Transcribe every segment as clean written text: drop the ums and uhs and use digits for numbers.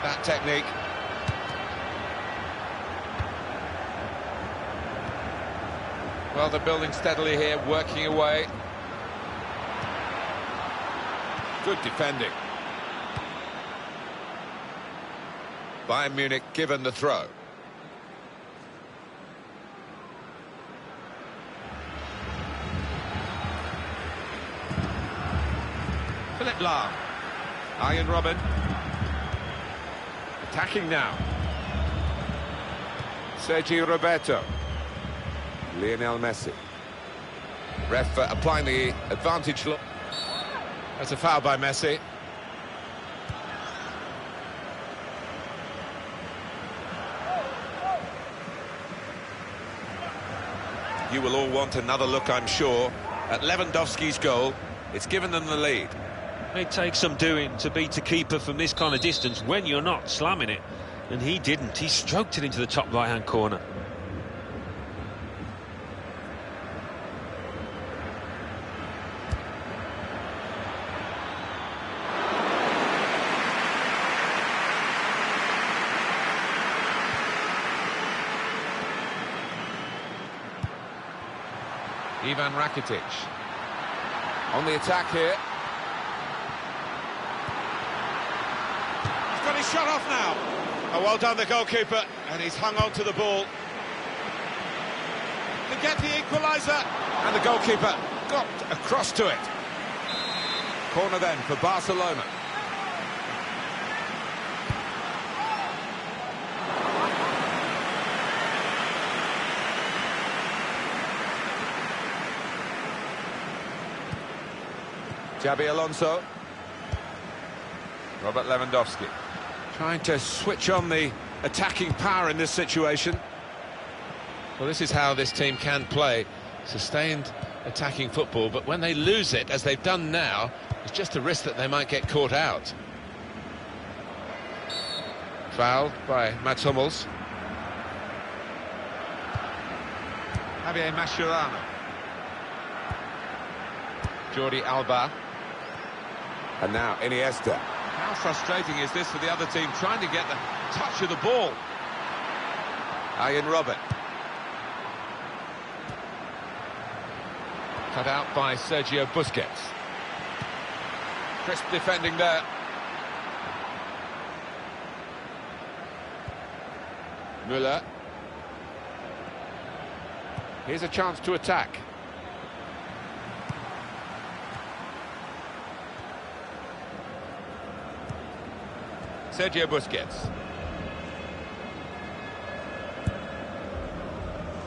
that technique. Well, they're building steadily here, working away. Good defending. Bayern Munich given the throw. Philip Lahm. Arjen Robben. Attacking now. Sergio Roberto. Lionel Messi. Ref applying the advantage look. That's a foul by Messi. You will all want another look, I'm sure, at Lewandowski's goal. It's given them the lead. It takes some doing to beat a keeper from this kind of distance when you're not slamming it. And he didn't. He stroked it into the top right-hand corner. Ivan Rakitic on the attack here. He's got his shot off now. Oh, well done, the goalkeeper, and he's hung on to the ball. To get the equaliser, and the goalkeeper got across to it. Corner then for Barcelona. Xabi Alonso. Robert Lewandowski. Trying to switch on the attacking power in this situation. Well, this is how this team can play. Sustained attacking football, but when they lose it, as they've done now, it's just a risk that they might get caught out. Foul by Mats Hummels. Javier Mascherano. Jordi Alba. And now Iniesta. How frustrating is this for the other team, trying to get the touch of the ball? Arjen Robben. Cut out by Sergio Busquets. Crisp defending there. Müller. Here's a chance to attack. Sergio Busquets.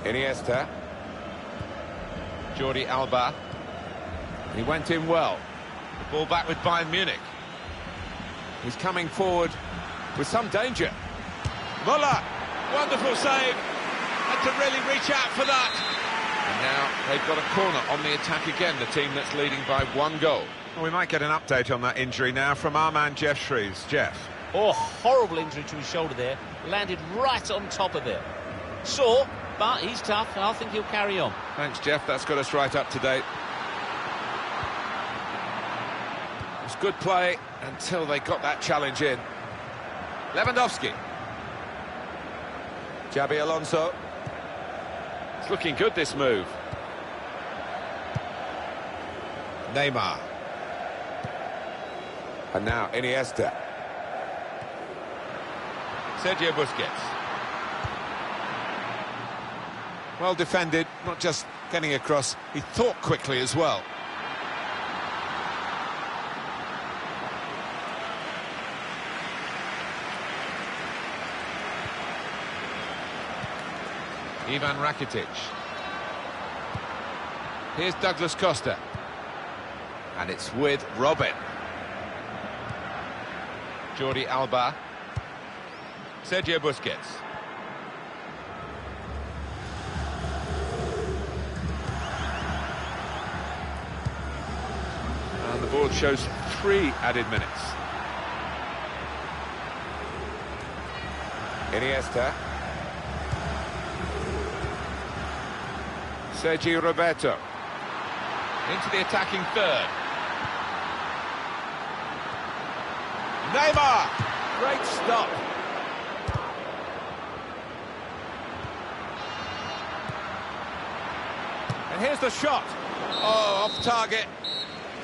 Iniesta. Jordi Alba. He went in well. The ball back with Bayern Munich. He's coming forward with some danger. Müller. Wonderful save. Had to really reach out for that. And now they've got a corner on the attack again, the team that's leading by 1 goal. Well, we might get an update on that injury now from our man Jeff Shreves. Jeff. Oh, horrible injury to his shoulder there. Landed right on top of it. Sore, but he's tough, and I think he'll carry on. Thanks, Jeff. That's got us right up to date. It's good play until they got that challenge in. Lewandowski. Xabi Alonso. It's looking good, this move. Neymar. And now Iniesta. Sergio Busquets. Well defended, not just getting across, he thought quickly as well. Ivan Rakitic. Here's Douglas Costa. And it's with Robben. Jordi Alba. Sergio Busquets. And the board shows 3 added minutes. Iniesta. Sergio Roberto. Into the attacking third. Neymar! Great stop. And here's the shot. Oh, off target.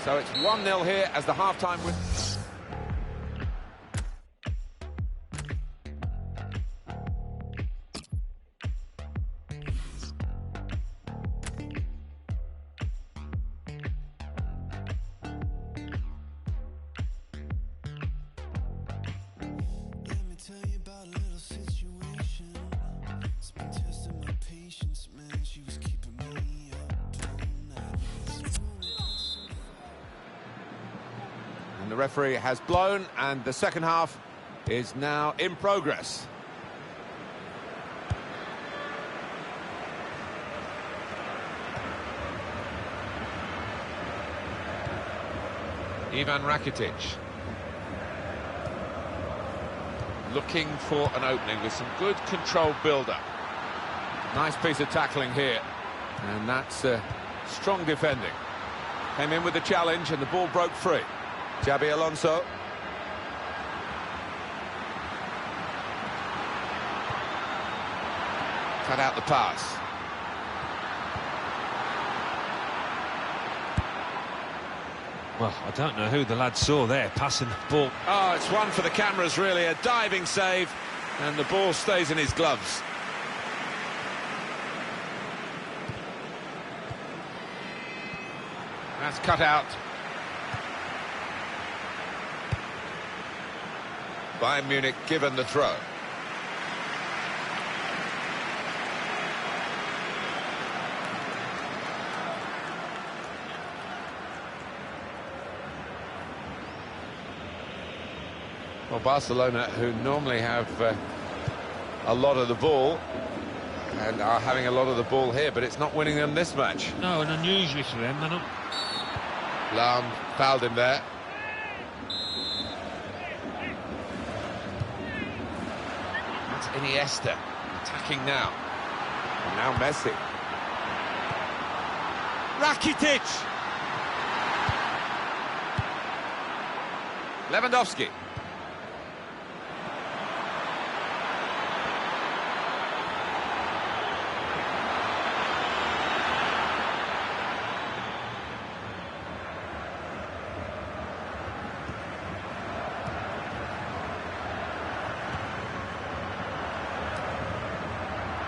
So it's 1-0 here as the half-time win. And the referee has blown, and the second half is now in progress. Ivan Rakitic. Looking for an opening with some good controlled build-up. Nice piece of tackling here. And that's strong defending. Came in with the challenge and the ball broke free. Xabi Alonso. Cut out the pass. Well, I don't know who the lad saw there, passing the ball. Oh, it's one for the cameras, really. A diving save, and the ball stays in his gloves. That's cut out. Bayern Munich given the throw. Well, Barcelona, who normally have a lot of the ball, and are having a lot of the ball here, but it's not winning them this match. No, and unusually for them, they're not. Lahm fouled him there. That's Iniesta attacking now. And now Messi. Rakitic! Lewandowski.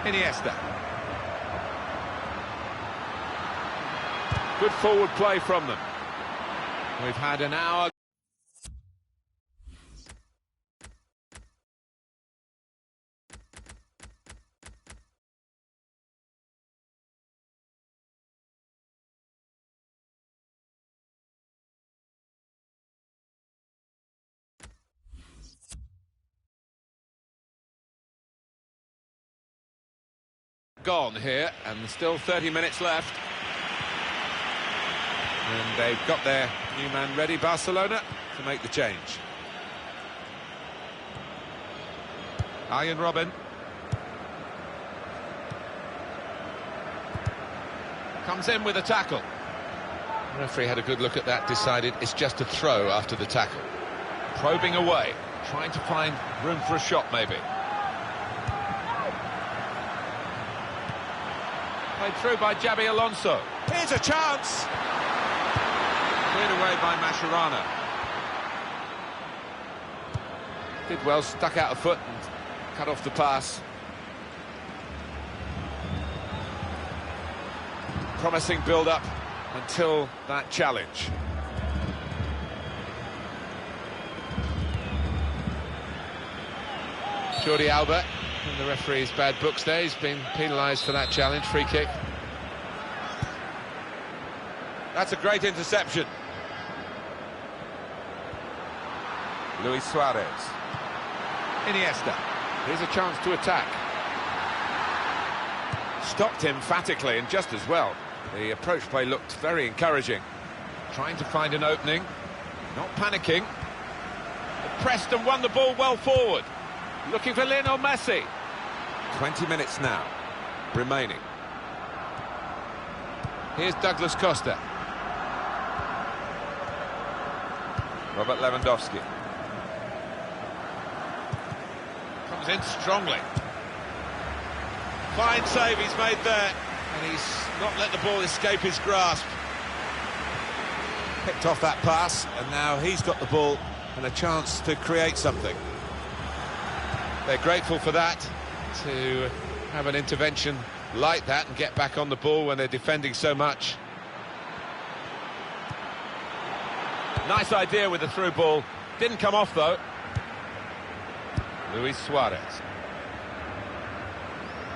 Iniesta. Good forward play from them. We've had an hour. Gone here, and there's still 30 minutes left. And they've got their new man ready, Barcelona, to make the change. Arjen Robben. Comes in with a tackle. The referee had a good look at that, decided it's just a throw after the tackle. Probing away, trying to find room for a shot, maybe. Played through by Xabi Alonso. Here's a chance! Cleared away by Mascherano. Did well, stuck out a foot and cut off the pass. Promising build-up until that challenge. Jordi Alba, in the referee's bad books there, he's been penalised for that challenge, free kick. That's a great interception. Luis Suarez. Iniesta. Here's a chance to attack. Stopped emphatically and just as well. The approach play looked very encouraging. Trying to find an opening. Not panicking. Pressed and won the ball well forward. Looking for Lionel Messi. 20 minutes now remaining. Here's Douglas Costa. Robert Lewandowski. Comes in strongly. Fine save he's made there, and he's not let the ball escape his grasp. Picked off that pass, and now he's got the ball and a chance to create something. They're grateful for that, to have an intervention like that and get back on the ball when they're defending so much. Nice idea with the through ball. Didn't come off, though. Luis Suarez.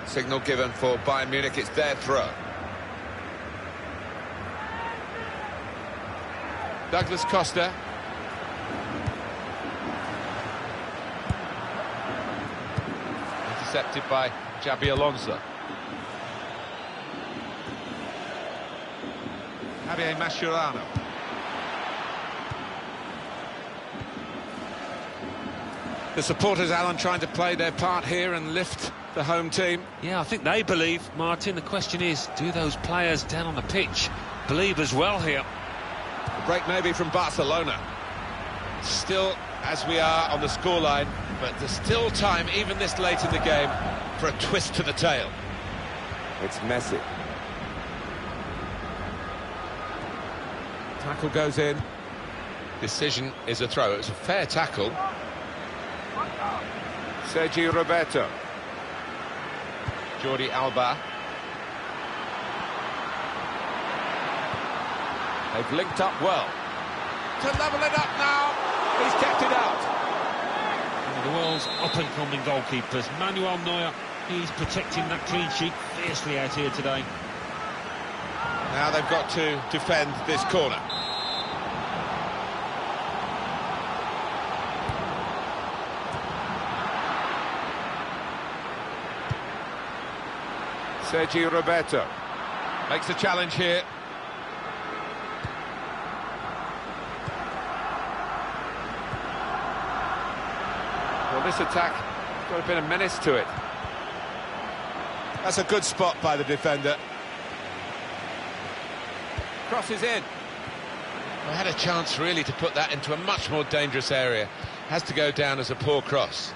Signal given for Bayern Munich, it's their throw. Douglas Costa. Intercepted by Xabi Alonso. Javier Mascherano. The supporters, Alan, trying to play their part here and lift the home team. Yeah, I think they believe, Martin. The question is, do those players down on the pitch believe as well here? A break maybe from Barcelona. Still, as we are on the scoreline, but there's still time, even this late in the game, for a twist to the tail. It's Messi. Tackle goes in. Decision is a throw. It was a fair tackle. Sergi Roberto. Jordi Alba. They've linked up well. To level it up now. He's kept it out. One of the world's up-and-coming goalkeepers, Manuel Neuer. He's protecting that clean sheet fiercely out here today. Now they've got to defend this corner. Sergi Roberto makes a challenge here. Well, this attack has got a bit of menace to it. That's a good spot by the defender. Crosses in. Well, had a chance really to put that into a much more dangerous area. Has to go down as a poor cross.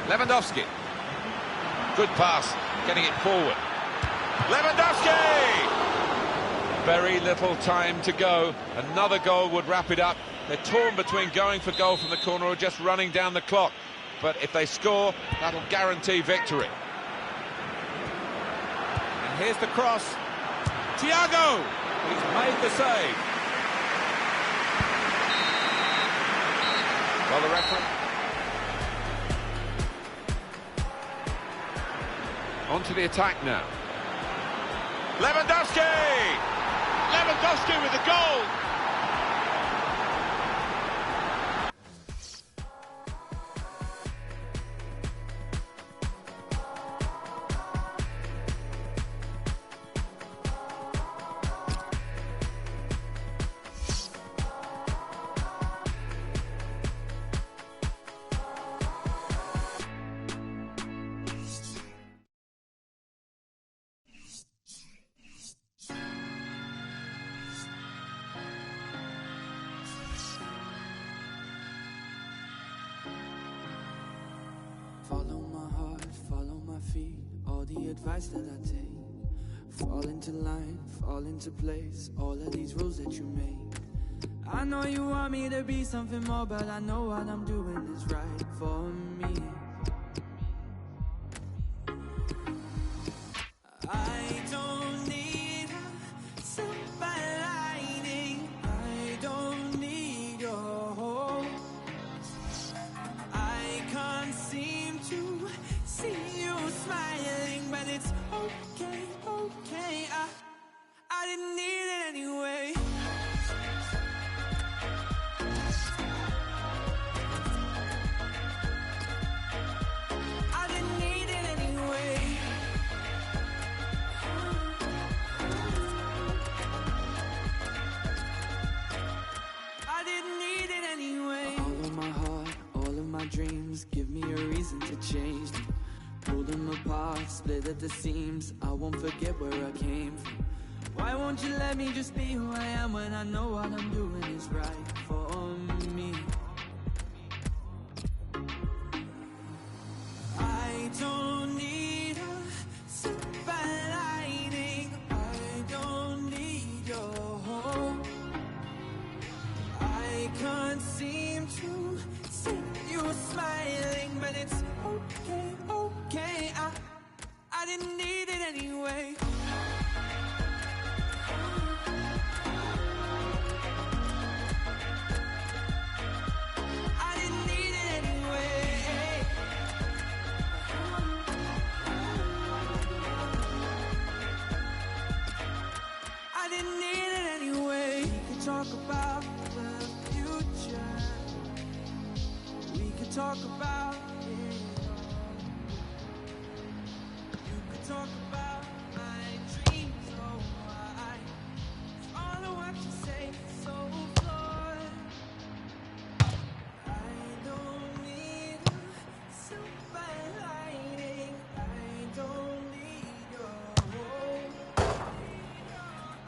Lewandowski. Good pass, getting it forward. Lewandowski! Very little time to go. Another goal would wrap it up. They're torn between going for goal from the corner or just running down the clock. But if they score, that'll guarantee victory. And here's the cross. Thiago! He's made the save. Well, the referee... On to the attack now. Lewandowski! Lewandowski with the goal! Follow my heart, follow my feet, all the advice that I take. Fall into line, fall into place, all of these rules that you make. I know you want me to be something more, but I know what I'm doing is right for me. I don't need silver lining, I don't need your hope. I can't seem to see you smiling, but it's okay, okay. I didn't need it anyway. I didn't need it anyway. I didn't need it anyway. All of my heart, all of my dreams, give me a reason to change them. Pull them apart, split at the seams, I won't forget where I came from. Why won't you let me just be who I am when I know what I'm doing is right for me? can't seem to see you smiling, but it's okay, okay. I didn't need it anyway. I didn't need it anyway. I didn't need it anyway. We could talk about the future. We could talk about it. You could talk about my dreams. Oh, all of what you say is so flawed. I don't need a silver lining. I don't need your hope.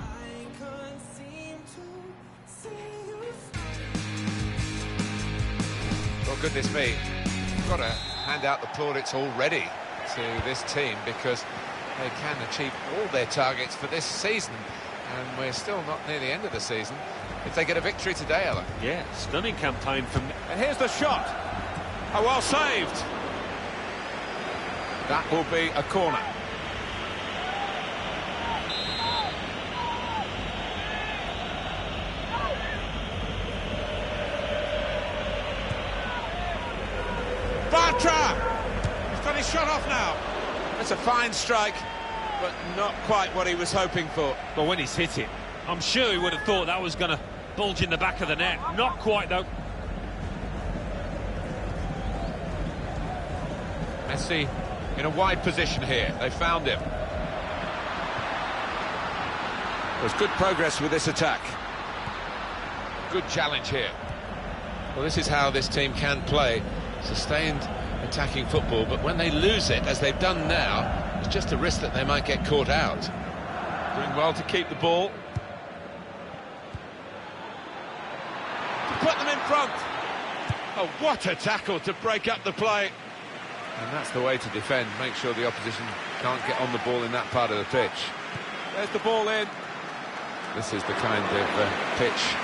I can't seem to see you. Well, goodness me, we've got to hand out the plaudits already to this team because they can achieve all their targets for this season, and we're still not near the end of the season. If they get a victory today, Alan. Yeah, stunning campaign from... And here's the shot. Oh, well saved. That will be a corner. Bartra! He's got his shot off now. That's a fine strike, but not quite what he was hoping for. Well, when he's hit it, I'm sure he would have thought that was going to bulge in the back of the net. Not quite, though. Messi in a wide position here. They found him. There's good progress with this attack. Good challenge here. Well, this is how this team can play. Sustained attacking football, but when they lose it, as they've done now, it's just a risk that they might get caught out. Doing well to keep the ball. To put them in front. Oh, what a tackle to break up the play. And that's the way to defend. Make sure the opposition can't get on the ball in that part of the pitch. There's the ball in. This is the kind of pitch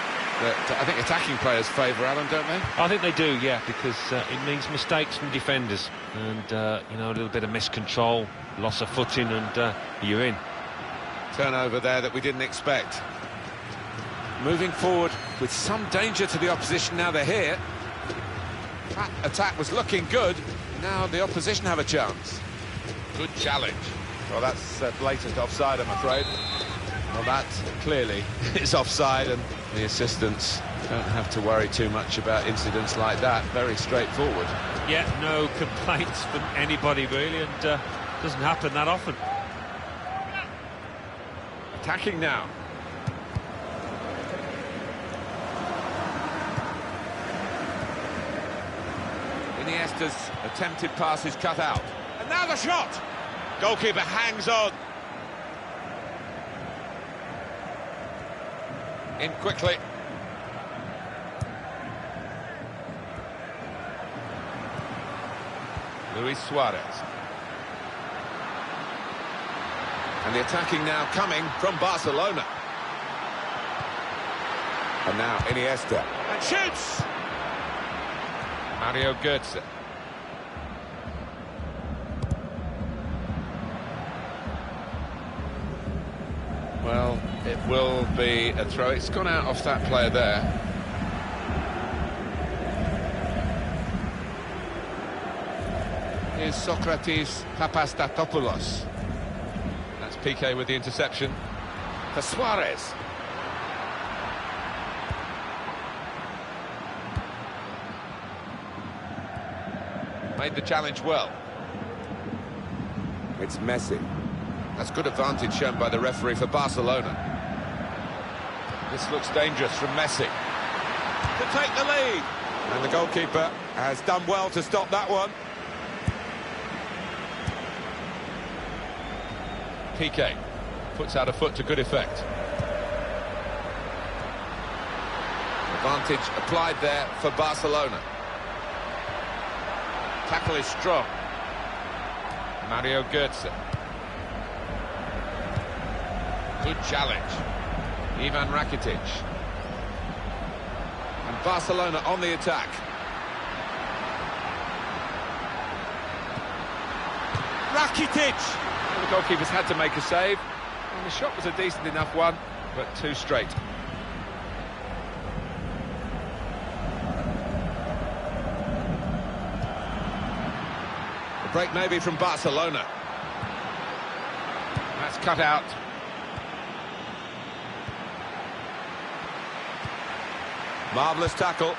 that I think attacking players favour, Alan, don't they? I think they do, yeah, because it means mistakes from defenders and, you know, a little bit of miscontrol, loss of footing, and you're in. Turnover there that we didn't expect. Moving forward with some danger to the opposition now they're here. That attack was looking good. Now the opposition have a chance. Good challenge. Well, that's blatant offside, I'm afraid. Well, that clearly is offside, and the assistants don't have to worry too much about incidents like that. Very straightforward. Yeah, no complaints from anybody, really, and doesn't happen that often. Attacking now. Iniesta's attempted pass is cut out. And now the shot! Goalkeeper hangs on. In quickly. Luis Suarez. And the attacking now coming from Barcelona. And now Iniesta. And shoots! Mario Götze. Well, it will be a throw. It's gone out off that player there. Here's Socrates Papastatopoulos. That's Piqué with the interception. For Suarez. Made the challenge well. It's Messi. That's good advantage shown by the referee for Barcelona. This looks dangerous from Messi. To take the lead. And the goalkeeper has done well to stop that one. Piqué puts out a foot to good effect. Advantage applied there for Barcelona. Tackle is strong. Mario Götze. Good challenge. Ivan Rakitic. And Barcelona on the attack. Rakitic! The goalkeeper's had to make a save. And the shot was a decent enough one, but too straight. The break maybe from Barcelona. That's cut out. Marvellous tackle.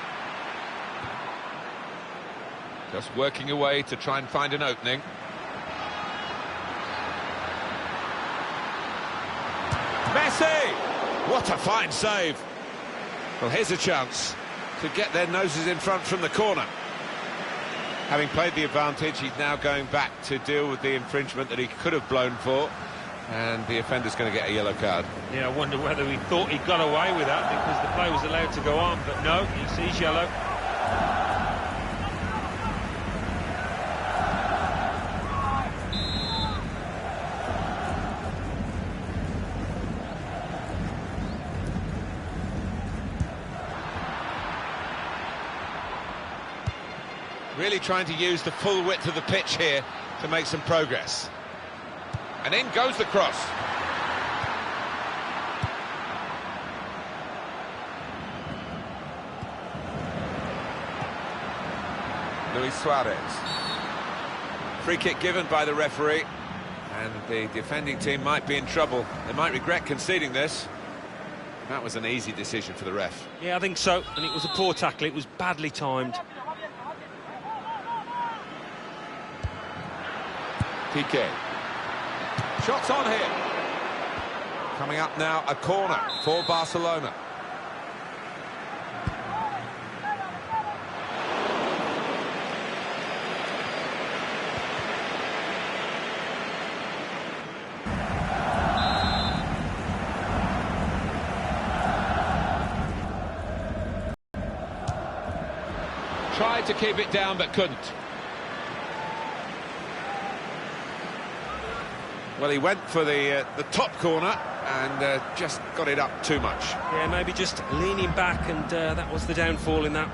Just working away to try and find an opening. Messi! What a fine save. Well, here's a chance to get their noses in front from the corner. Having played the advantage, he's now going back to deal with the infringement that he could have blown for. And the offender's going to get a yellow card. Yeah, I wonder whether he thought he got away with that because the play was allowed to go on, but no, he sees yellow. Really trying to use the full width of the pitch here to make some progress. And in goes the cross. Luis Suarez. Free kick given by the referee. And the defending team might be in trouble. They might regret conceding this. That was an easy decision for the ref. Yeah, I think so. And it was a poor tackle. It was badly timed. Piqué. Shots on here. Coming up now, a corner for Barcelona. Tried to keep it down but couldn't. Well, he went for the top corner and just got it up too much. Yeah, maybe just leaning back, and that was the downfall in that.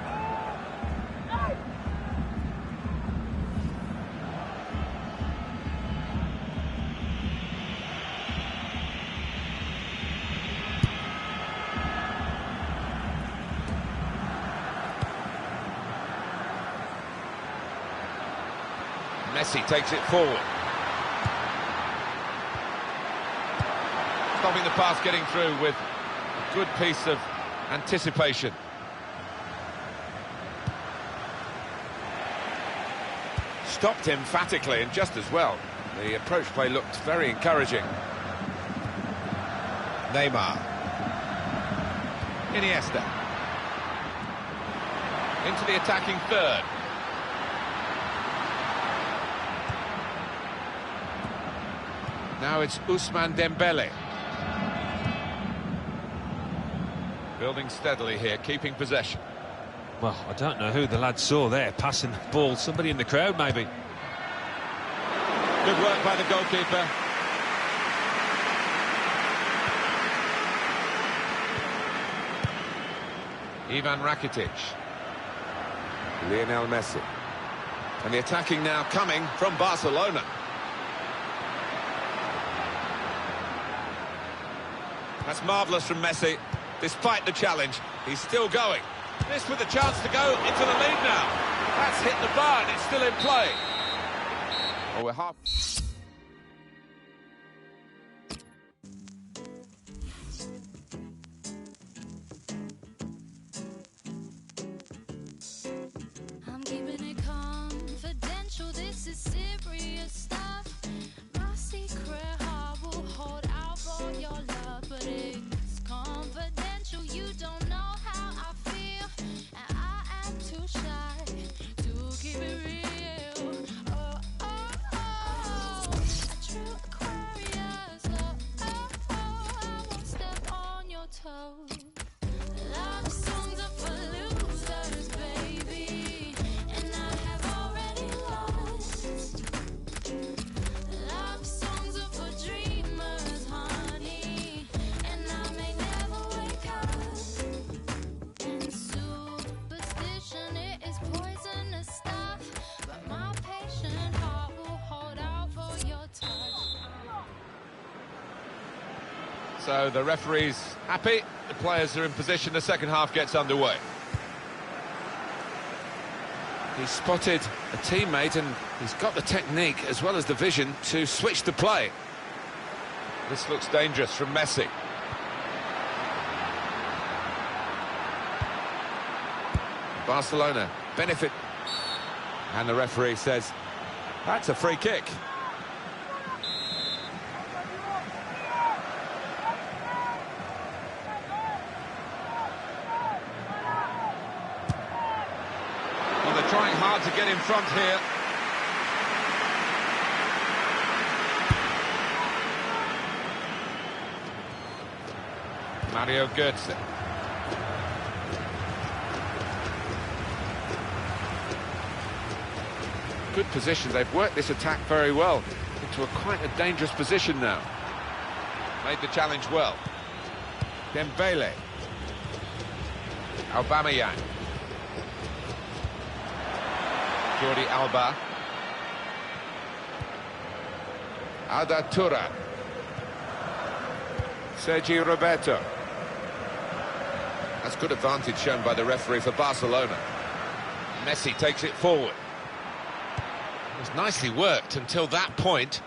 Messi takes it forward. Stopping the pass getting through with a good piece of anticipation. Stopped emphatically and just as well. The approach play looked very encouraging. Neymar. Iniesta. Into the attacking third. Now it's Ousmane Dembele. Building steadily here, keeping possession. Well, I don't know who the lad saw there passing the ball. Somebody in the crowd, maybe. Good work by the goalkeeper. Ivan Rakitic. Lionel Messi. And the attacking now coming from Barcelona. That's marvellous from Messi. Despite the challenge, he's still going. This with a chance to go into the lead now. That's hit the bar and it's still in play. Oh, we're half... I'm keeping it confidential, this is serious stuff. My secret heart will hold out for your love, but it's confidential, you don't know how I feel, and I am too shy to keep it real. Oh, oh, oh, a true Aquarius. Oh, oh, oh, I won't step on your toes. Love songs are for losers, baby, and I have already lost. Love songs are for dreamers, honey. So the referee's happy, the players are in position, the second half gets underway. He's spotted a teammate and he's got the technique as well as the vision to switch the play. This looks dangerous from Messi. Barcelona benefit. And the referee says, that's a free kick. Well, they're trying hard to get in front here. Mario Götze. Good position, they've worked this attack very well into quite a dangerous position now. Made the challenge well. Dembele. Aubameyang. Jordi Alba. Arda Turan. Sergi Roberto. That's good advantage shown by the referee for Barcelona. Messi takes it forward. It was nicely worked until that point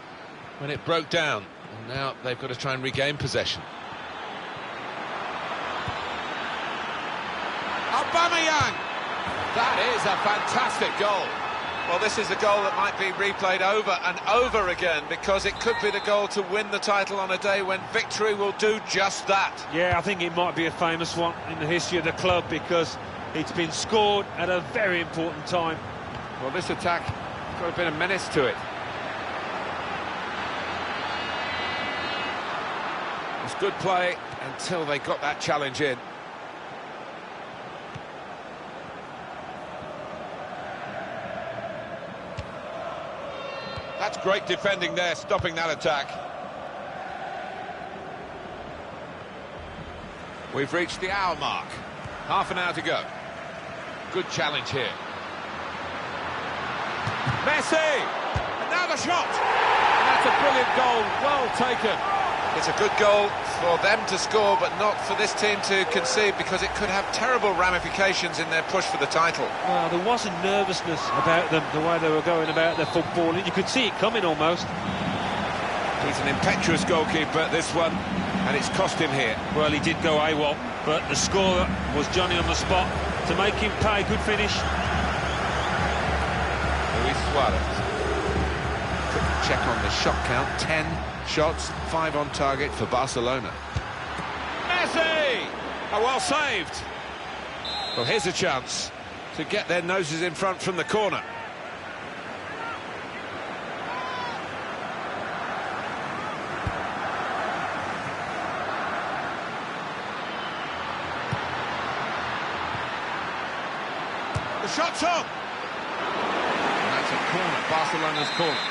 when it broke down. And now they've got to try and regain possession. Aubameyang! That is a fantastic goal. Well, this is a goal that might be replayed over and over again because it could be the goal to win the title on a day when victory will do just that. Yeah, I think it might be a famous one in the history of the club because it's been scored at a very important time. Well, this attack got a bit of menace to it. It was good play until they got that challenge in. That's great defending there, stopping that attack. We've reached the hour mark. Half an hour to go. Good challenge here. Messi! And now the shot! And that's a brilliant goal, well taken. It's a good goal for them to score, but not for this team to concede because it could have terrible ramifications in their push for the title. Well, there wasn't nervousness about them, the way they were going about their football. You could see it coming almost. He's an impetuous goalkeeper, this one, and it's cost him here. Well, he did go AWOL, but the scorer was Johnny on the spot to make him pay. Good finish. Luis Suarez. Quick check on the shot count. 10 shots, 5 on target for Barcelona. Messi! Oh, well saved. Well, here's a chance to get their noses in front from the corner. The shot's on! And that's a corner, Barcelona's corner.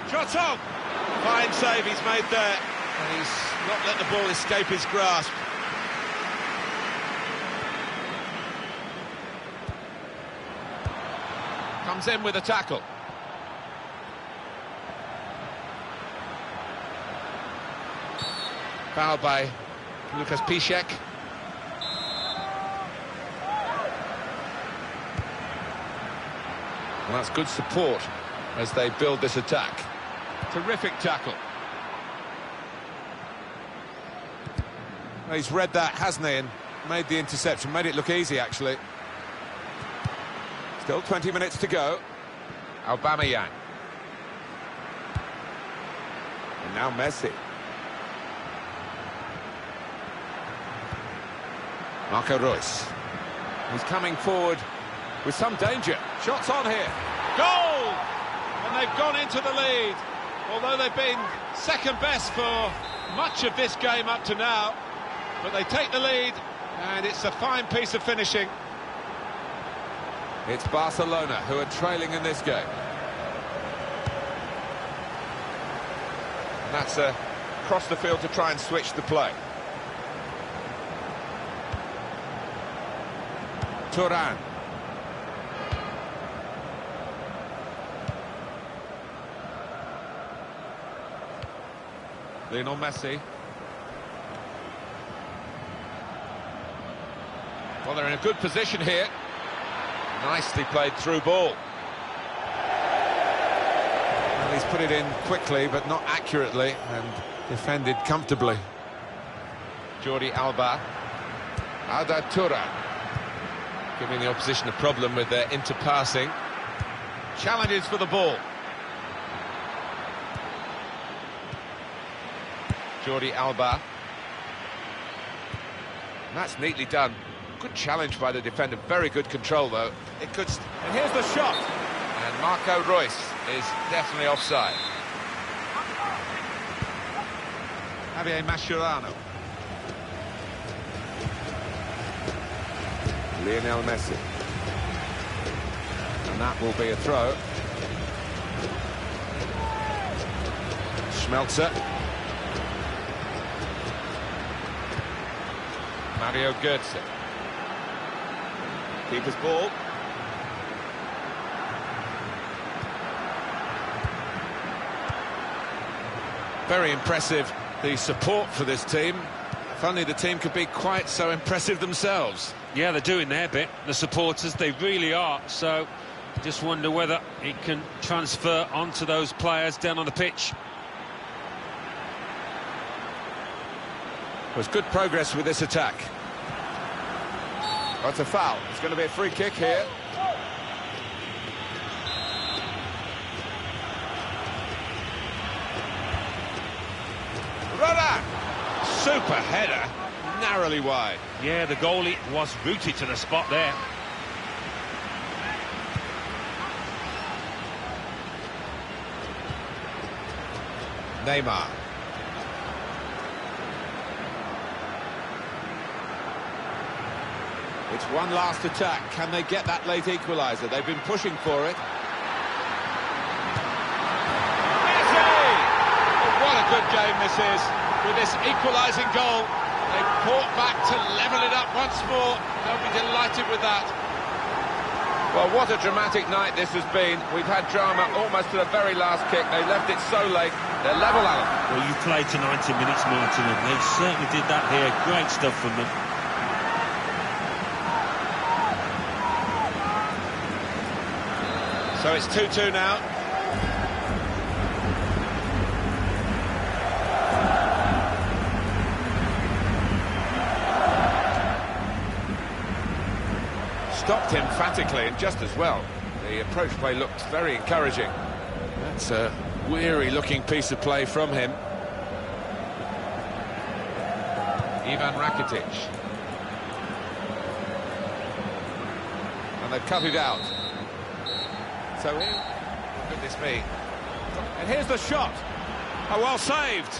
Shot's on! Fine save he's made there. And he's not let the ball escape his grasp. Comes in with a tackle. Foul by Lucas Piszczek. Well, that's good support as they build this attack. Terrific tackle. Well, he's read that, hasn't he, and made the interception, made it look easy, actually. Still 20 minutes to go. Aubameyang. And now Messi. Marco Reus. He's coming forward with some danger. Shots on here. Goal! And they've gone into the lead. Although they've been second best for much of this game up to now. But they take the lead, and it's a fine piece of finishing. It's Barcelona who are trailing in this game. And that's across the field to try and switch the play. Turan. Lionel Messi. Well, they're in a good position here. Nicely played through ball. Well, he's put it in quickly, but not accurately, and defended comfortably. Jordi Alba. Arda Turan. Giving the opposition a problem with their interpassing. Challenges for the ball. Jordi Alba. And that's neatly done. Good challenge by the defender. Very good control, though. It could... And here's the shot. And Marco Reus is definitely offside. Javier Mascherano. Lionel Messi. And that will be a throw. Schmelzer. Mario Götze. Keeper's ball. Very impressive, the support for this team. If only the team could be quite so impressive themselves. Yeah, they're doing their bit, the supporters, they really are. So, just wonder whether it can transfer onto those players down on the pitch. There's good progress with this attack. That's a foul. It's going to be a free kick here. Runner! Super header, narrowly wide. Yeah, the goalie was rooted to the spot there. Neymar. It's one last attack. Can they get that late equaliser? They've been pushing for it. Messi! Oh, what a good game this is. With this equalising goal, they've fought back to level it up once more. They'll be delighted with that. Well, what a dramatic night this has been. We've had drama almost to the very last kick. They left it so late. They're level, Alan. Well, you played to 90 minutes, Martin, and they certainly did that here. Great stuff from them. So it's 2-2 now. Stopped emphatically and just as well. The approach play looked very encouraging. That's a weary-looking piece of play from him. Ivan Rakitic. And they've cut it out. So here, what could this be? And here's the shot. Oh, well saved.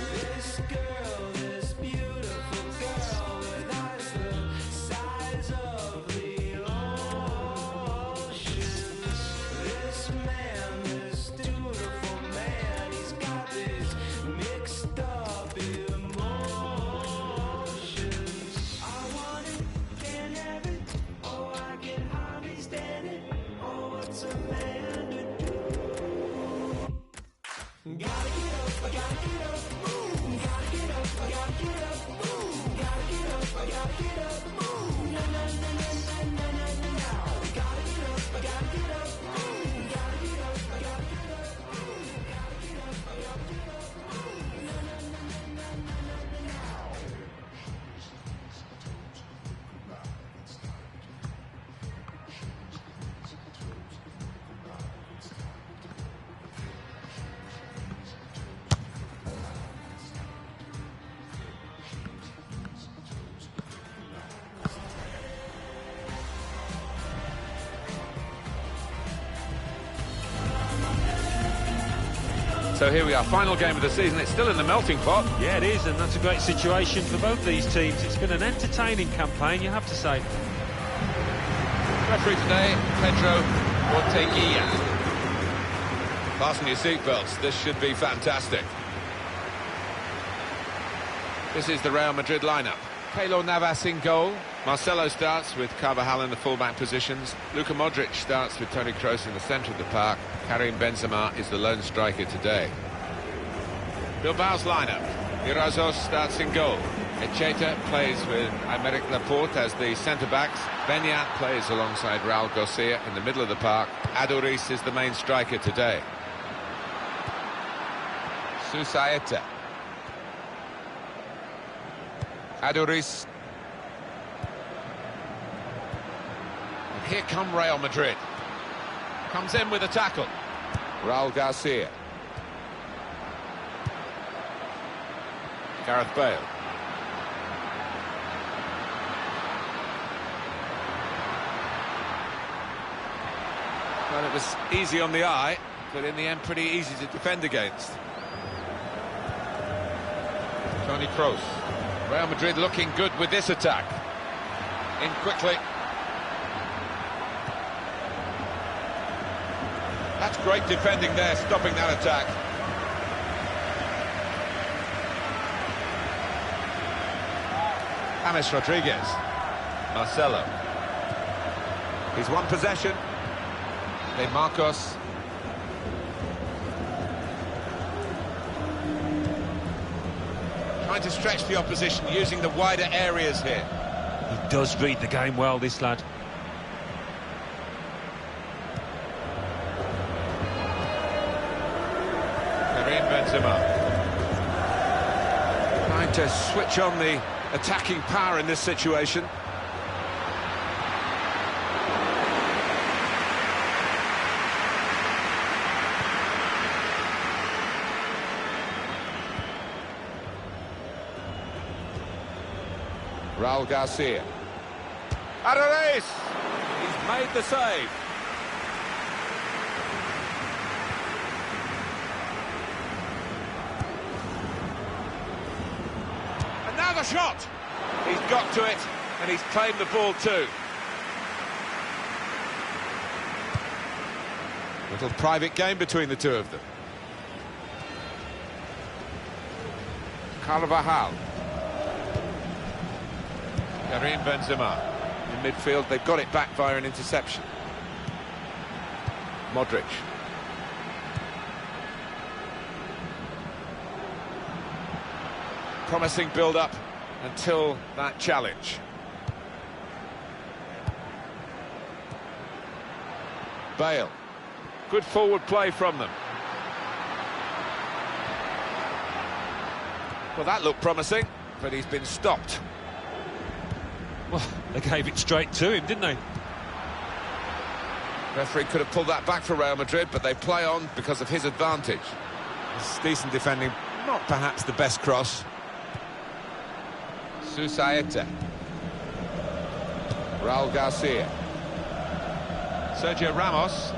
This girl, this beautiful girl with eyes the size of So here we are, final game of the season. It's still in the melting pot. Yeah, it is, and that's a great situation for both these teams. It's been an entertaining campaign, you have to say. Referee today, Pedro Orteguilla. Fasten your seatbelts, this should be fantastic. This is the Real Madrid lineup. Keylor Navas in goal. Marcelo starts with Carvajal in the fullback positions. Luka Modric starts with Toni Kroos in the centre of the park. Karim Benzema is the lone striker today. Bilbao's lineup. Irazos starts in goal. Echeta plays with Aymeric Laporte as the centre-backs. Beñat plays alongside Raul Garcia in the middle of the park. Aduriz is the main striker today. Susaeta. Aduriz. And here come Real Madrid. Comes in with a tackle. Raul Garcia. Gareth Bale. Well, it was easy on the eye, but in the end pretty easy to defend against. Toni Kroos. Real Madrid looking good with this attack. In quickly. That's great defending there, stopping that attack. James Rodriguez. Marcelo. He's won possession. De Marcos. Trying to stretch the opposition, using the wider areas here. He does read the game well, this lad. Karim Benzema. Trying to switch on the attacking power in this situation. Raul Garcia. Aduriz! He's made the save. Another shot! He's got to it, and he's claimed the ball too. Little private game between the two of them. Carvajal. Karim Benzema in midfield. They've got it back via an interception. Modric. Promising build-up until that challenge. Bale. Good forward play from them. Well, that looked promising, but he's been stopped. Well, they gave it straight to him, didn't they? Referee could have pulled that back for Real Madrid, but they play on because of his advantage. It's decent defending, not perhaps the best cross. Susaeta. Raul Garcia. Sergio Ramos.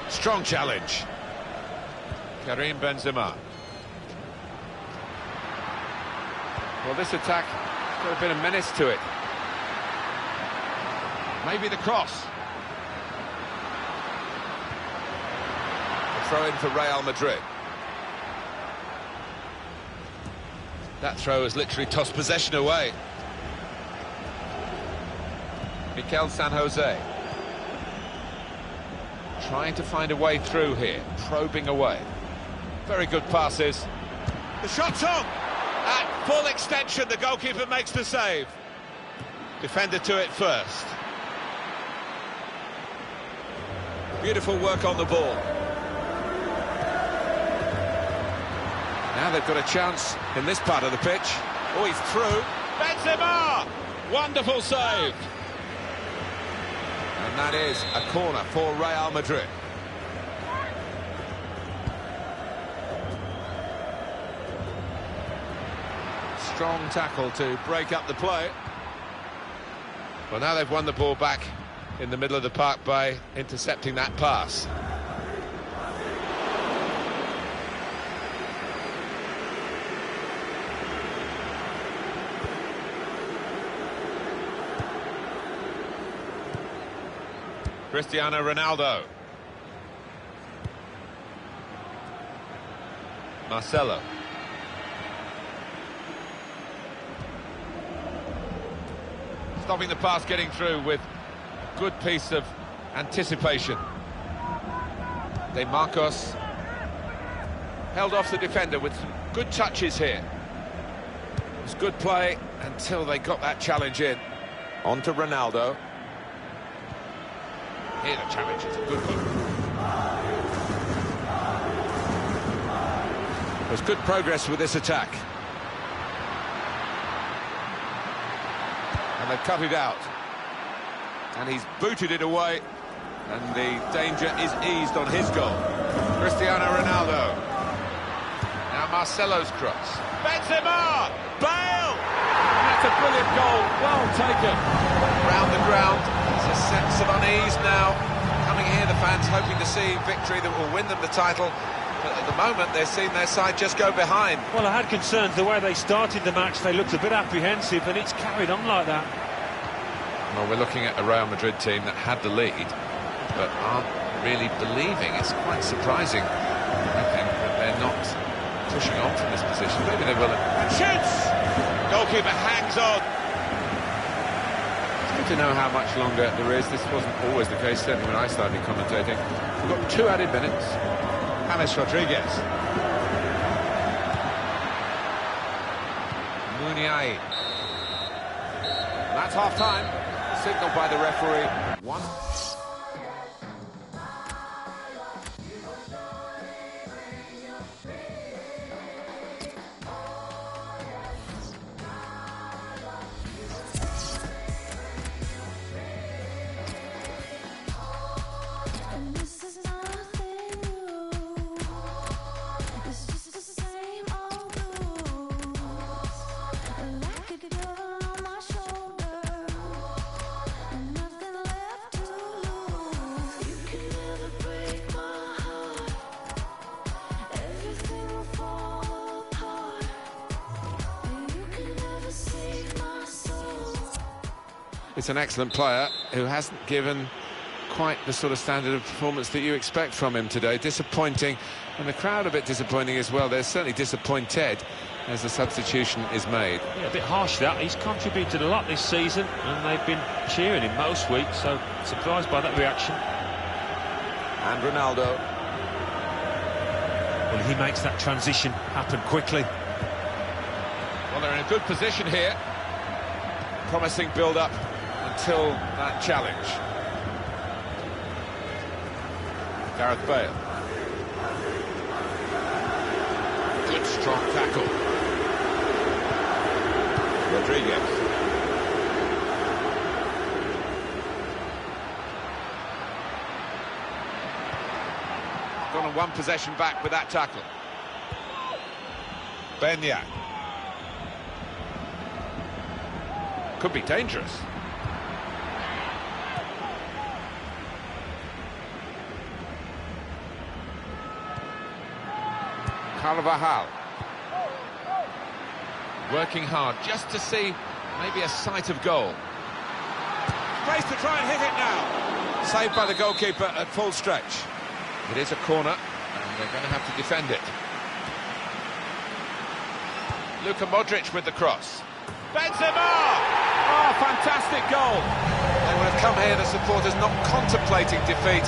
Strong challenge. Karim Benzema. Well, this attack could have been a menace to it. Maybe the cross. A throw in for Real Madrid. That throw has literally tossed possession away. Mikel San Jose. Trying to find a way through here, probing away. Very good passes. The shot's on! At full extension, the goalkeeper makes the save. Defender to it first. Beautiful work on the ball. Now they've got a chance in this part of the pitch. Oh, he's through. Benzema! Wonderful save. And that is a corner for Real Madrid. Strong tackle to break up the play. Well, now they've won the ball back in the middle of the park by intercepting that pass. Cristiano Ronaldo. Marcelo. Stopping the pass getting through with a good piece of anticipation. De Marcos held off the defender with some good touches here. It was good play until they got that challenge in. On to Ronaldo. Here the challenge is a good one. There's good progress with this attack. And they've cut it out. And he's booted it away. And the danger is eased on his goal. Cristiano Ronaldo. Now Marcelo's cross. Benzema! Bale! That's a brilliant goal. Well taken. Round the ground. There's a sense of unease now. Coming here, the fans hoping to see victory that will win them the title. But at the moment, they're seeing their side just go behind. Well, I had concerns the way they started the match. They looked a bit apprehensive, and it's carried on like that. Well, we're looking at a Real Madrid team that had the lead, but aren't really believing. It's quite surprising, I think, that they're not pushing on from this position. Maybe they will. And shoots! Goalkeeper hangs on. It's good to know how much longer there is. This wasn't always the case, certainly when I started commentating. We've got 2 added minutes. James Rodriguez. Muniain. That's half-time. Signalled by the referee. 1. It's an excellent player who hasn't given quite the sort of standard of performance that you expect from him today. Disappointing, and the crowd a bit disappointing as well. They're certainly disappointed as the substitution is made. Yeah, a bit harsh that. He's contributed a lot this season, and they've been cheering him most weeks, so surprised by that reaction. And Ronaldo. Well, he makes that transition happen quickly. Well, they're in a good position here. Promising build-up until that challenge. Gareth Bale. Good strong tackle. Rodriguez. Gone on 1 possession back with that tackle. Benyak. Could be dangerous. Carvajal. Working hard just to see maybe a sight of goal. Space to try and hit it now. Saved by the goalkeeper at full stretch. It is a corner, and they're going to have to defend it. Luka Modric with the cross. Benzema! Oh, fantastic goal! They would have come here, the supporters, not contemplating defeat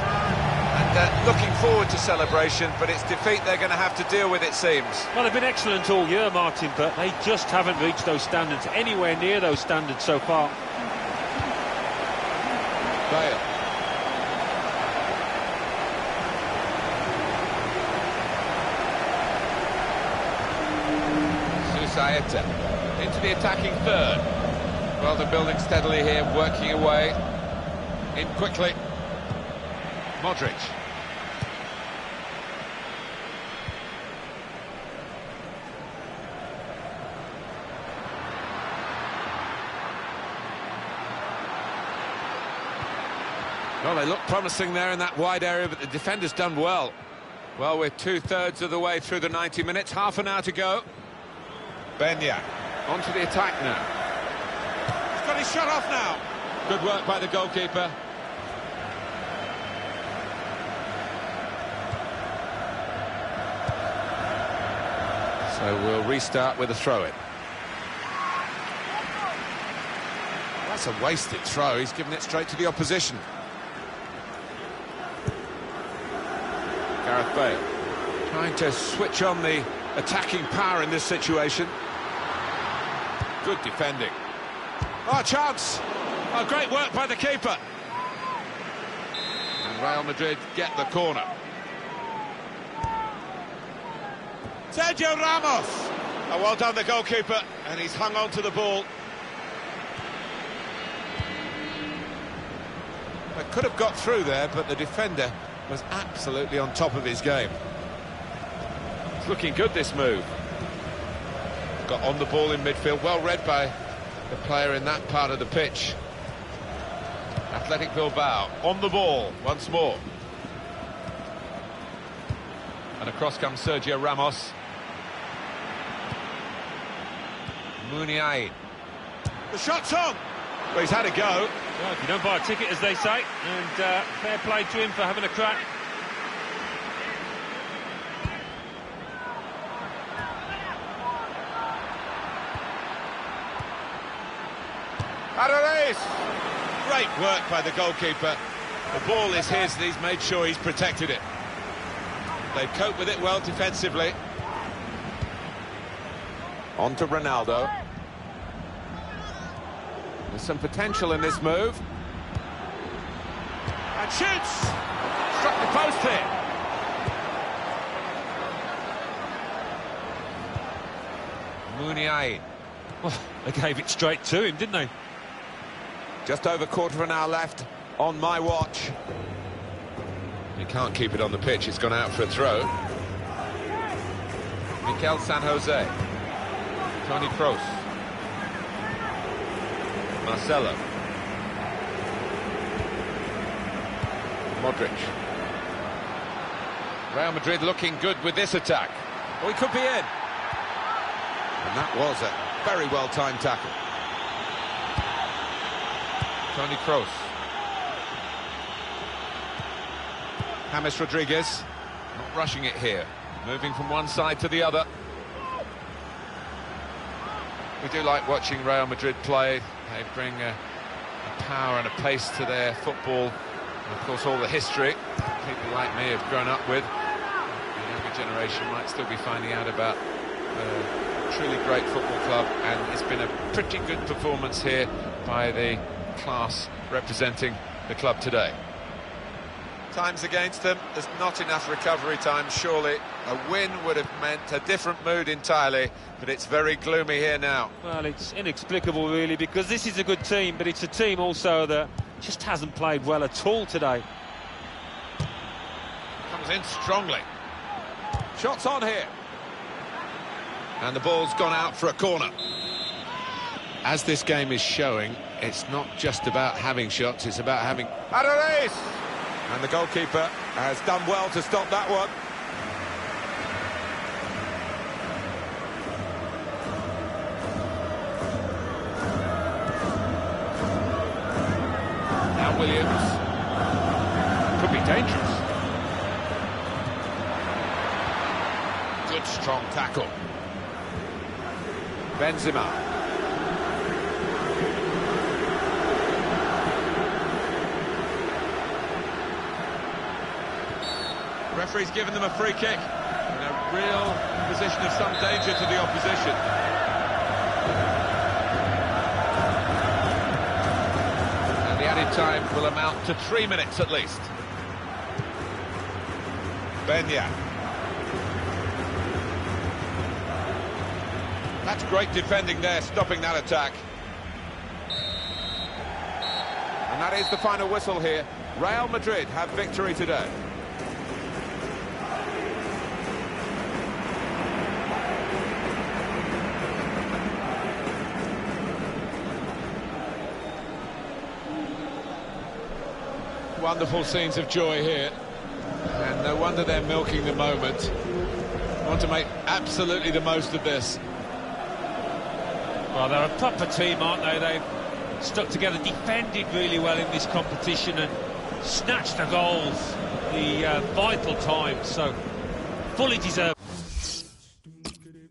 and looking forward to celebration, but it's defeat they're going to have to deal with, it seems. Well, they've been excellent all year, Martin, but they just haven't reached those standards, anywhere near those standards so far. Bale. Susaeta into the attacking third. Well, they're building steadily here, working away. In quickly. Modric. Well, they look promising there in that wide area, but the defender's done well. Well, we're 2/3 of the way through the 90 minutes, half an hour to go. Benya, onto the attack now. He's got his shot off now. Good work by the goalkeeper. So we'll restart with a throw-in. That's a wasted throw, he's given it straight to the opposition. Gareth Bale trying to switch on the attacking power in this situation. Good defending. Oh, chance! Oh, great work by the keeper. And Real Madrid get the corner. Sergio Ramos! Oh, well done, the goalkeeper, and he's hung on to the ball. They could have got through there, but the defender was absolutely on top of his game. It's looking good, this move. Got on the ball in midfield, well read by the player in that part of the pitch. Athletic Bilbao on the ball once more. And across comes Sergio Ramos. Muniain. The shot's on! Well, he's had a go. Well, if you don't buy a ticket, as they say, and fair play to him for having a crack. Arares! Great work by the goalkeeper. The ball is his, and he's made sure he's protected it. They've coped with it well defensively. On to Ronaldo. There's some potential in this move. And shoots! Struck the post here. Muniain. Well, they gave it straight to him, didn't they? Just over quarter of an hour left on my watch. He can't keep it on the pitch, it's gone out for a throw. Mikel San Jose. Toni Kroos. Marcelo. Modric. Real Madrid looking good with this attack. Oh, he could be in. And that was a very well-timed tackle. Toni Kroos. James Rodriguez. Not rushing it here. Moving from one side to the other. We do like watching Real Madrid play. They bring a power and a pace to their football. And of course, all the history people like me have grown up with. The younger generation might still be finding out about a truly great football club. And it's been a pretty good performance here by the class representing the club today. Time's against them. There's not enough recovery time, surely. A win would have meant a different mood entirely, but it's very gloomy here now. Well, it's inexplicable, really, because this is a good team, but it's a team also that just hasn't played well at all today. Comes in strongly. Shots on here. And the ball's gone out for a corner. As this game is showing, it's not just about having shots, it's about having... Arares! And the goalkeeper has done well to stop that one. Now Williams. Could be dangerous. Good strong tackle. Benzema. Referee's given them a free kick in a real position of some danger to the opposition. And the added time will amount to 3 minutes at least. Benya. That's great defending there, stopping that attack. And that is the final whistle here. Real Madrid have victory today. wonderful scenes of joy here. And no wonder they're milking the moment. Want to make absolutely the most of this. Well, they're a proper team, aren't they? They've stuck together, defended really well in this competition and snatched the goals, the vital times, so fully deserved.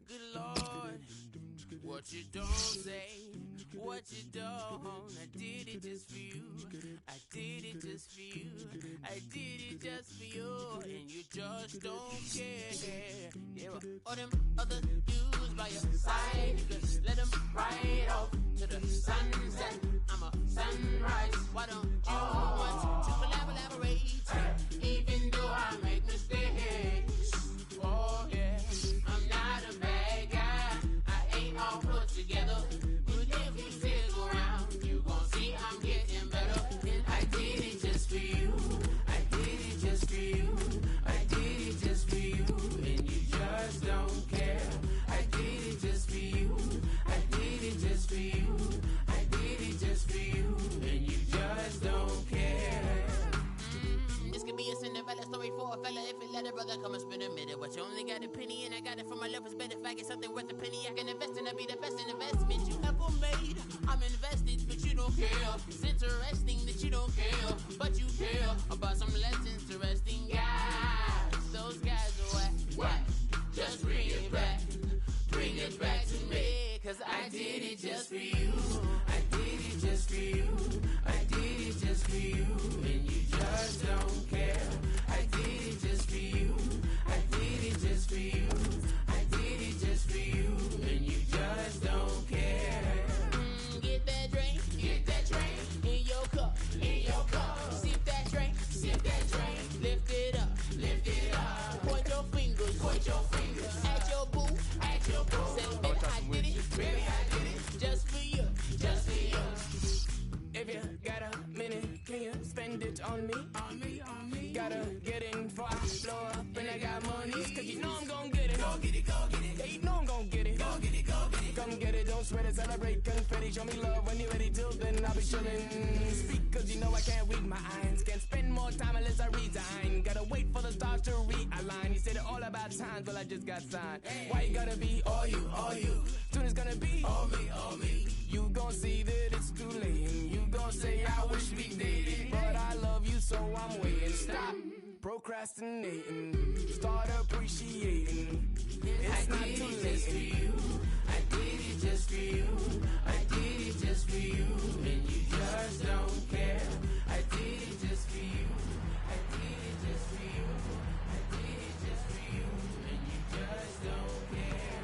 Good Lord, what you don't say, what you don't. I did it just for you. I did it just for you. I did it just for you, and you just don't care. Yeah, all them other dudes by your side, you just let them ride off to the sunset. I'm a sunrise. Why don't you want to collaborate? Even though I make mistakes. Oh yeah, I'm not a bad guy. I ain't all put together. But if you stick around, you gon' see I'm getting better. And I did it just for you. I did it just for you. I did it just for you. And you just don't care. I did it just for you. I did it just for you. I did it just for you. And you just don't care. This could be a Cinderella story for a fella. If it let a brother come and spend a minute. But you only got a penny and I got it from my lovers. Bet if I get something worth a penny, I can invest in it. Be the best investment you ever made. I'm invested, but you don't care. It's interesting that you don't care, but you care about some less interesting guys. Those guys are what? Just bring it back. Bring it back to me. Cause I did it just for you. I did it just for you. I did it just for you. And you just don't care. I did it just for you. I did it just for you. I did it just for you. And you just don't care. Get that drink in your cup, in your cup. Sip that drink, lift it up, point your fingers at your boo, say, baby, I did it, just for you, just for you. If you got a minute, can you spend it on me? Gotta get in before I blow up and I got money. Cause you know I'm gon' get it. Go get it. Yeah, you know I'm gon' get it. Go get it. Come get it, don't sweat it, celebrate, confetti. Show me love when you're ready, till then I'll be chillin'. Speak cause you know I can't read my eyes. Can't spend more time unless I resign. Gotta wait for the stars to realign. You said it all about times, well I just got signed. Why you gotta be all you? Soon it's gonna be all me. You gon' see that it's too late. And you gon' say I wish we dated. But I love you so I'm waiting. Stop procrastinating. Start appreciating. It's not too late for you. I did it just for you. I did it just for you. And you just don't care. I did it just for you. I did it just for you. I did it just for you. And you just don't care.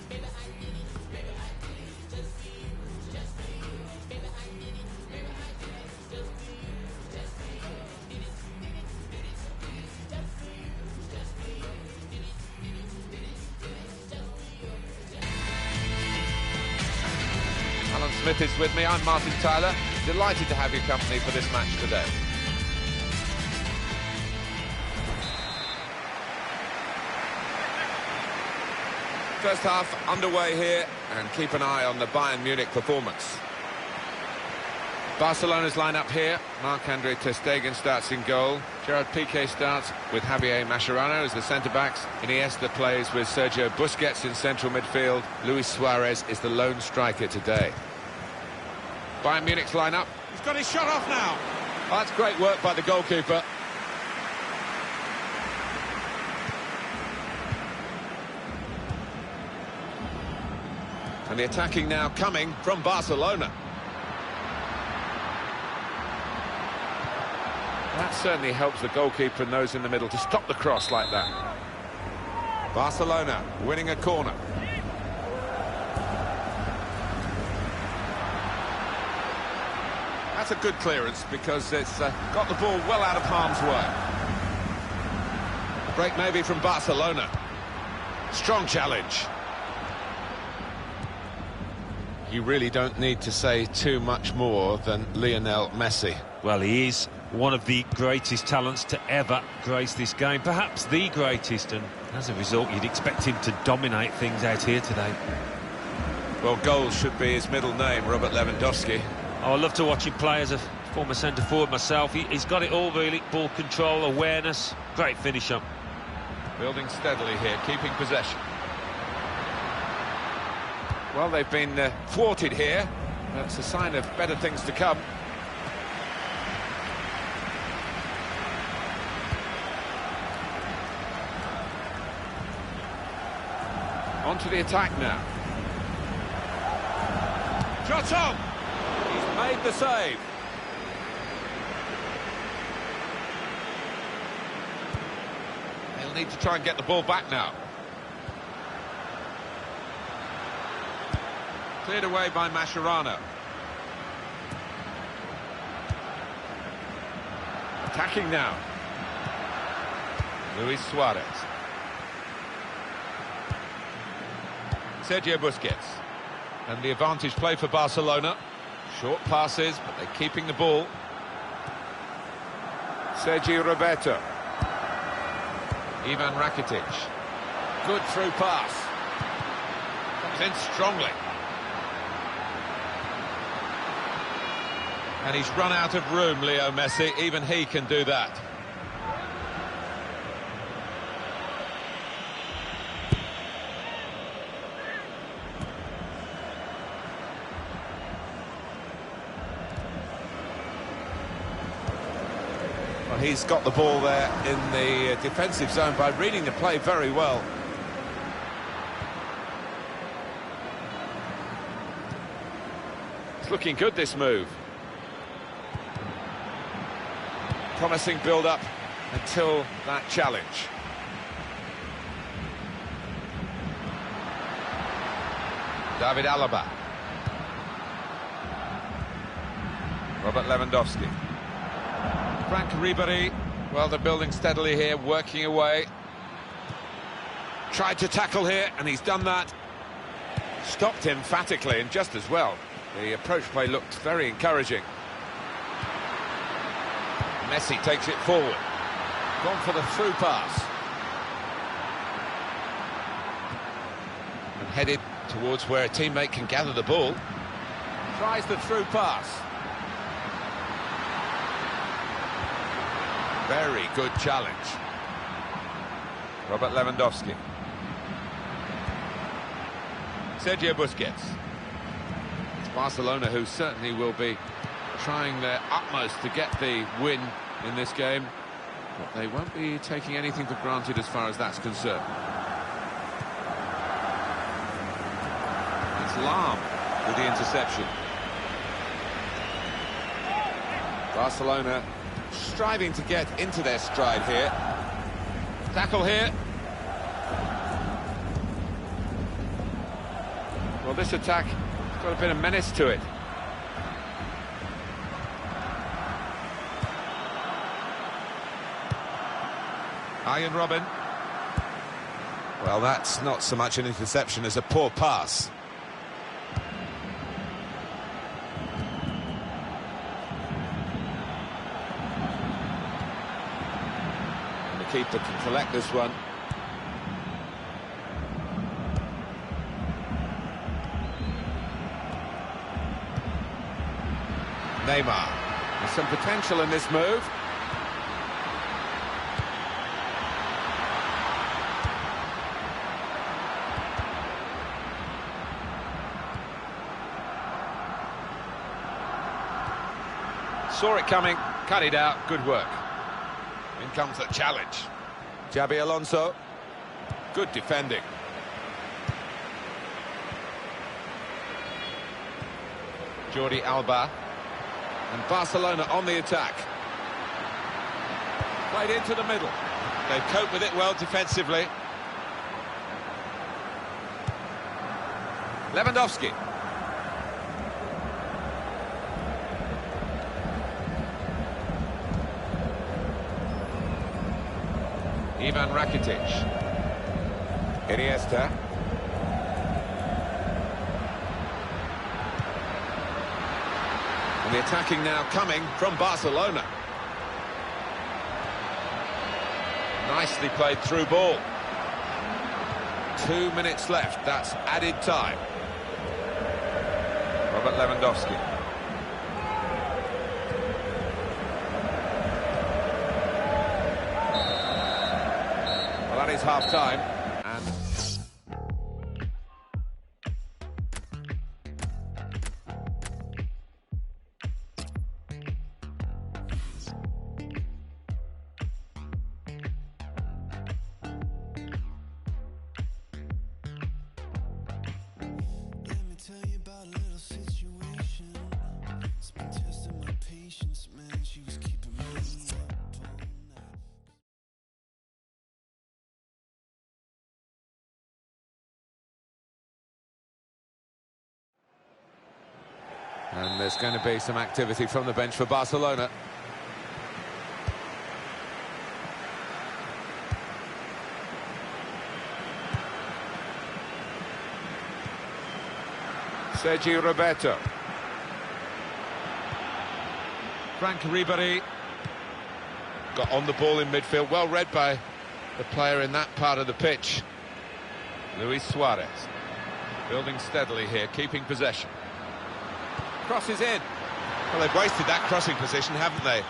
Baby, I did it. Baby, I did it just for you. Just for you. Baby, I did it. Baby, I did it just for you. Just for you. Did it. Just for you. Just for you. Did it. Just for you. Alan Smith is with me. I'm Martin Tyler. Delighted to have your company for this match today. First half underway here, and keep an eye on the Bayern Munich performance. Barcelona's line-up here. Marc-Andre ter Stegen starts in goal. Gerard Piqué starts with Javier Mascherano as the centre-backs. Iniesta plays with Sergio Busquets in central midfield. Luis Suarez is the lone striker today. Bayern Munich's line-up. He's got his shot off now. Oh, that's great work by the goalkeeper. And the attacking now coming from Barcelona. That certainly helps the goalkeeper and those in the middle to stop the cross like that. Barcelona winning a corner. That's a good clearance because it's got the ball well out of harm's way. A break maybe from Barcelona. Strong challenge. You really don't need to say too much more than Lionel Messi. Well, he is one of the greatest talents to ever grace this game, perhaps the greatest, and as a result you'd expect him to dominate things out here today. Well, goals should be his middle name, Robert Lewandowski. Oh, I love to watch him play as a Former centre-forward myself, he's got it all really. Ball control, awareness, great finisher. Building steadily here, keeping possession. Well, they've been thwarted here. That's a sign of better things to come. On to the attack now. Shot on! He's made the save. They'll need to try and get the ball back now. Cleared away by Mascherano. Attacking now. Luis Suarez. Sergio Busquets. And the advantage play for Barcelona. Short passes, but they're keeping the ball. Sergio Roberto. Ivan Rakitic. Good through pass. Comes in strongly. And he's run out of room, Leo Messi. Even he can do that. Well, he's got the ball there in the defensive zone by reading the play very well. It's looking good, this move. Promising build-up until that challenge. David Alaba. Robert Lewandowski. Frank Ribéry. Well, they're building steadily here, working away. Tried to tackle here, and he's done that. Stopped emphatically, and just as well. The approach play looked very encouraging. Messi takes it forward. Gone for the through pass. And headed towards where a teammate can gather the ball. Tries the through pass. Very good challenge. Robert Lewandowski. Sergio Busquets. It's Barcelona who certainly will be trying their utmost to get the win in this game, but they won't be taking anything for granted as far as that's concerned. It's Lahm with the interception. Barcelona striving to get into their stride here. Tackle here. Well, this attack has got a bit of menace to it. Ian Robin. Well, that's not so much an interception as a poor pass. And the keeper can collect this one. Neymar. There's some potential in this move. Saw it coming, cut it out, good work. In comes the challenge. Xabi Alonso, good defending. Jordi Alba, and Barcelona on the attack. Played into the middle. They cope with it well defensively. Lewandowski. Ivan Rakitic. Iniesta. And the attacking now coming from Barcelona. Nicely played through ball. 2 minutes left, that's added time. Robert Lewandowski. is half-time, and... Let me tell you about a little situation. It's been testing my patience, man. She was keeping me up all night. And there's going to be some activity from the bench for Barcelona. Sergi Roberto. Frank Ribéry got on the ball in midfield, well read by the player in that part of the pitch. Luis Suarez building steadily here, keeping possession. Crosses in. Well, they've wasted that crossing position, haven't they?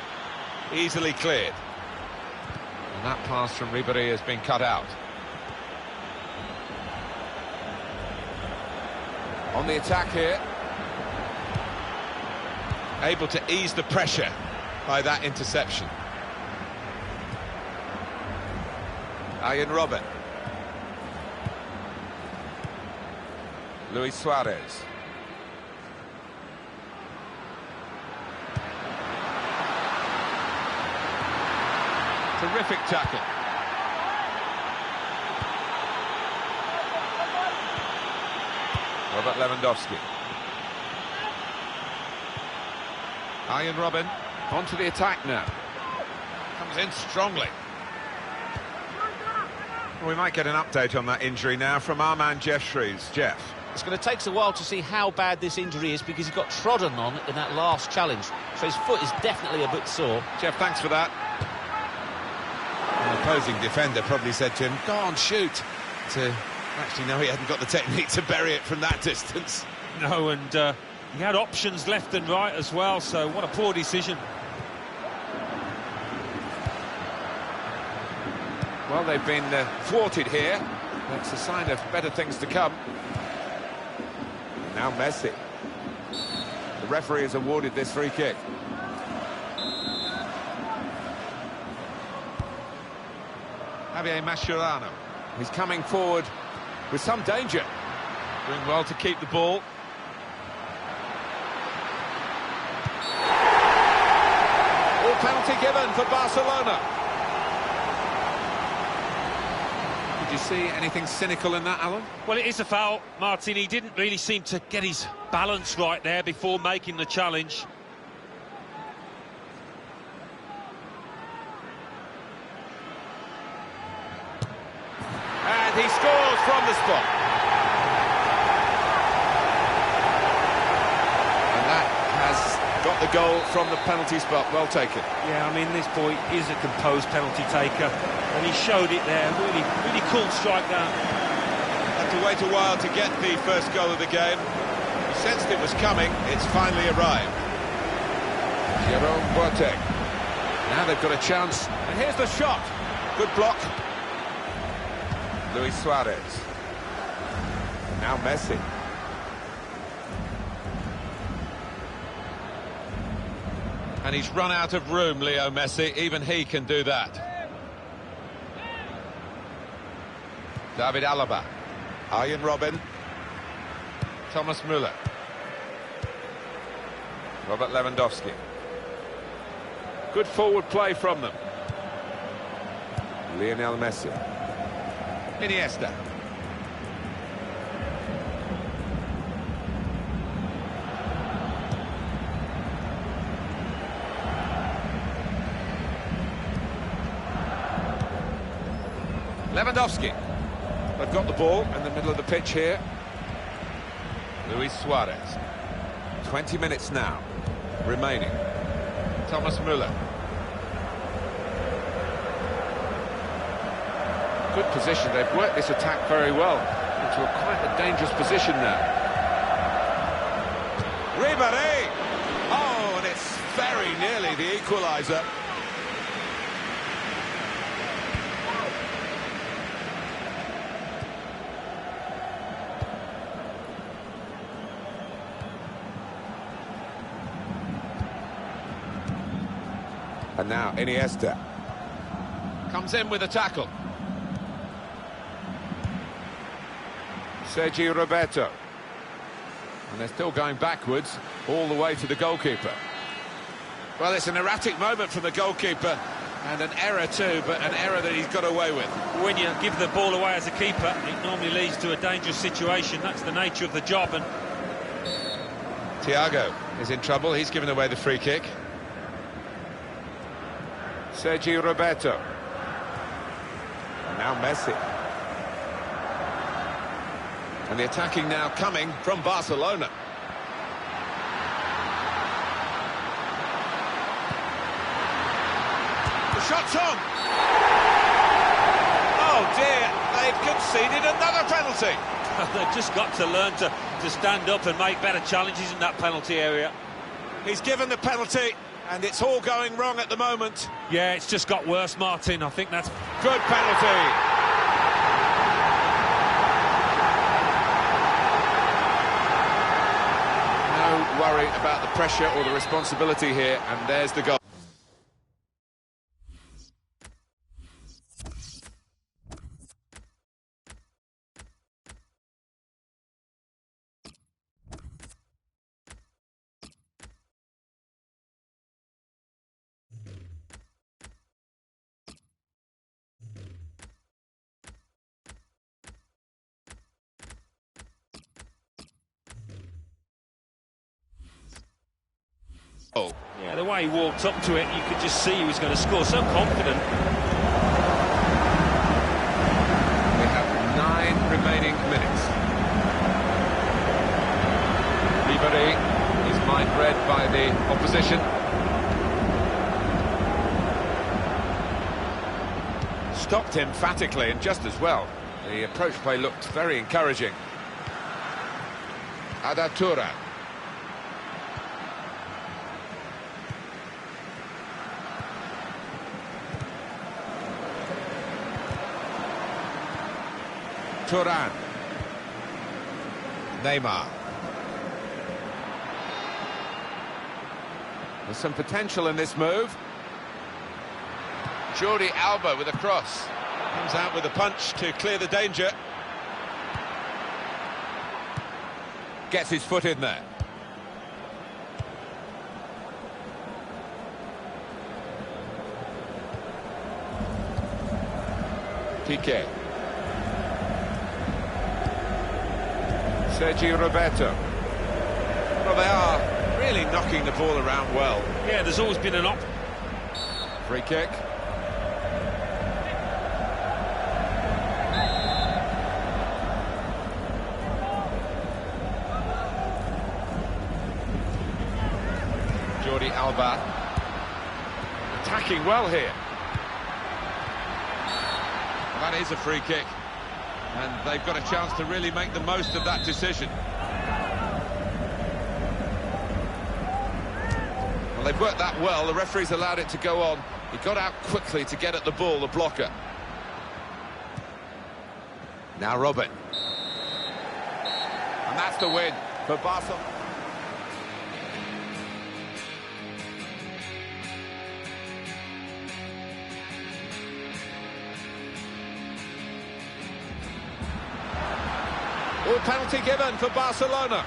Easily cleared. And that pass from Ribéry has been cut out. On the attack here. Able to ease the pressure by that interception. Arjen Robben. Luis Suarez. Terrific tackle. Robert Lewandowski. Arjen Robben onto the attack now. Comes in strongly. Well, we might get an update on that injury now from our man Jeff Shreves. Jeff. It's going to take us a while to see how bad this injury is because he got trodden on in that last challenge. So his foot is definitely a bit sore. Jeff, thanks for that. An opposing defender probably said to him, go on, shoot. Actually, no, he hadn't got the technique to bury it from that distance. No, and he had options left and right as well, so what a poor decision. Well, they've been thwarted here. That's a sign of better things to come. Now Messi. The referee has awarded this free kick. Javier Mascherano. He's coming forward with some danger. Doing well to keep the ball. All penalty given for Barcelona. Did you see anything cynical in that, Alan? Well, it is a foul, Martin. He didn't really seem to get his balance right there before making the challenge. And he scores from the spot. And that has got the goal from the penalty spot. Well taken. Yeah, I mean, this boy is a composed penalty taker, and he showed it there. Really, really cool strike down. Had to wait a while to get the first goal of the game. He sensed it was coming. It's finally arrived. Jerome Boateng. Now they've got a chance. And here's the shot. Good block. Luis Suarez. Now Messi. And he's run out of room, Leo Messi. Even he can do that. David Alaba. Arjen Robben. Thomas Müller. Robert Lewandowski. Good forward play from them. Lionel Messi. Iniesta. Lewandowski. They've got the ball in the middle of the pitch here. Luis Suarez. 20 minutes now remaining. Thomas Müller. Good position. They've worked this attack very well into quite a dangerous position now. Ribéry! Oh, and it's very nearly the equaliser. And now Iniesta comes in with a tackle. Sergi Roberto. And they're still going backwards all the way to the goalkeeper. Well, it's an erratic moment from the goalkeeper, and an error too, but an error that he's got away with. When you give the ball away as a keeper, it normally leads to a dangerous situation. That's the nature of the job. And Thiago is in trouble. He's given away the free kick. Sergi Roberto. And now Messi. And the attacking now coming from Barcelona. The shot's on. Oh dear, they've conceded another penalty. they've just got to learn to stand up and make better challenges in that penalty area. He's given the penalty, and it's all going wrong at the moment. Yeah, it's just got worse, Martin. I think that's good penalty. No worry about the pressure or the responsibility here, and there's the goal. Oh. Yeah, the way he walked up to it, you could just see he was going to score. So confident. We have 9 remaining minutes. Ribéry, his mind read by the opposition. Stopped emphatically and just as well. The approach play looked very encouraging. Adatura. Turan. Neymar. There's some potential in this move. Jordi Alba with a cross. Comes out with a punch to clear the danger. Gets his foot in there. Piqué. Sergi Roberto. Well, they are really knocking the ball around well. Yeah, there's always been an free kick. Jordi Alba. Attacking well here. That is a free kick. And they've got a chance to really make the most of that decision. Well, they've worked that well. The referee's allowed it to go on. He got out quickly to get at the ball, the blocker. Now Robin. And that's the win for Barcelona. Penalty given for Barcelona.